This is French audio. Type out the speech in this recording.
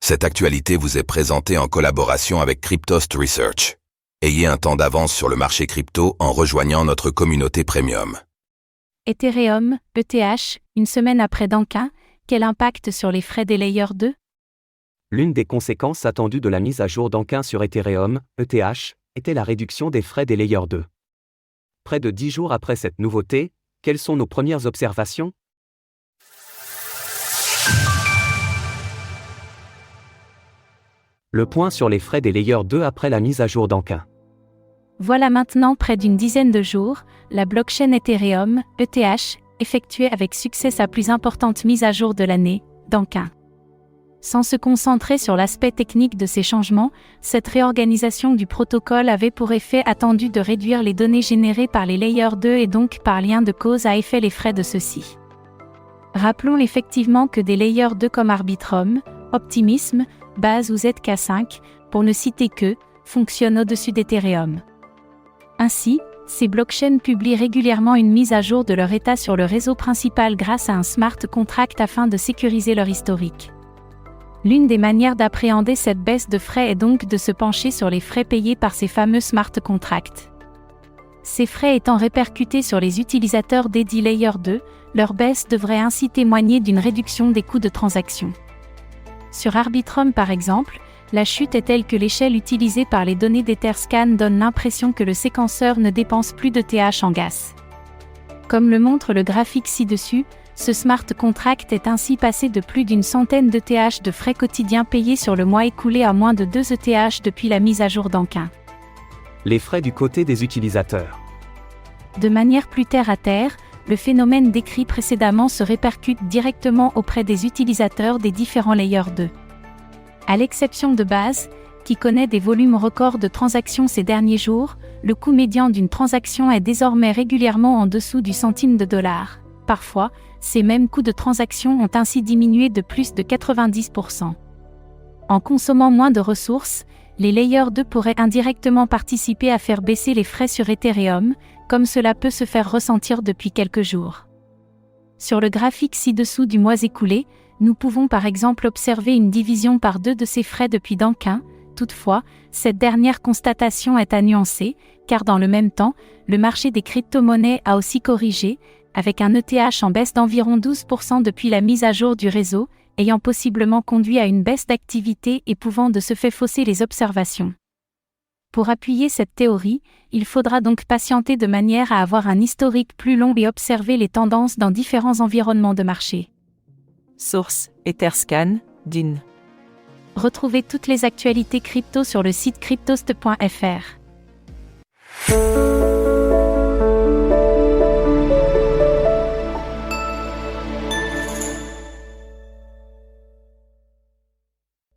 Cette actualité vous est présentée en collaboration avec Cryptost Research. Ayez un temps d'avance sur le marché crypto en rejoignant notre communauté premium. Ethereum, ETH, une semaine après Dankin, quel impact sur les frais des Layer 2? L'une des conséquences attendues de la mise à jour Dankin sur Ethereum, ETH, était la réduction des frais des Layer 2. Près de 10 jours après cette nouveauté, quelles sont nos premières observations? Le point sur les frais des Layer 2 après la mise à jour Dankin. Voilà maintenant près d'une dizaine de jours, la blockchain Ethereum, ETH, effectuait avec succès sa plus importante mise à jour de l'année, Dankin. Sans se concentrer sur l'aspect technique de ces changements, cette réorganisation du protocole avait pour effet attendu de réduire les données générées par les Layer 2 et donc par lien de cause à effet les frais de ceux-ci. Rappelons effectivement que des Layer 2 comme Arbitrum, Optimism, Base ou ZK5, pour ne citer que, fonctionnent au-dessus d'Ethereum. Ainsi, ces blockchains publient régulièrement une mise à jour de leur état sur le réseau principal grâce à un smart contract afin de sécuriser leur historique. L'une des manières d'appréhender cette baisse de frais est donc de se pencher sur les frais payés par ces fameux smart contracts. Ces frais étant répercutés sur les utilisateurs dédiés Layer 2, leur baisse devrait ainsi témoigner d'une réduction des coûts de transaction. Sur Arbitrum par exemple, la chute est telle que l'échelle utilisée par les données d'Etherscan donne l'impression que le séquenceur ne dépense plus de TH en gas. Comme le montre le graphique ci-dessus, ce smart contract est ainsi passé de plus d'une centaine d'ETH de frais quotidiens payés sur le mois écoulé à moins de 2 ETH depuis la mise à jour Dankin. Les frais du côté des utilisateurs. De manière plus terre à terre, le phénomène décrit précédemment se répercute directement auprès des utilisateurs des différents Layer 2. À l'exception de Base, qui connaît des volumes records de transactions ces derniers jours, le coût médian d'une transaction est désormais régulièrement en dessous du centime de dollar. Parfois, ces mêmes coûts de transaction ont ainsi diminué de plus de 90%. En consommant moins de ressources, les Layer 2 pourraient indirectement participer à faire baisser les frais sur Ethereum, comme cela peut se faire ressentir depuis quelques jours. Sur le graphique ci-dessous du mois écoulé, nous pouvons par exemple observer une division par 2 de ces frais depuis Dankin. Toutefois, cette dernière constatation est à nuancer, car dans le même temps, le marché des crypto-monnaies a aussi corrigé, avec un ETH en baisse d'environ 12% depuis la mise à jour du réseau, ayant possiblement conduit à une baisse d'activité et pouvant de ce fait fausser les observations. Pour appuyer cette théorie, il faudra donc patienter de manière à avoir un historique plus long et observer les tendances dans différents environnements de marché. Source: Etherscan, DIN. Retrouvez toutes les actualités crypto sur le site cryptost.fr.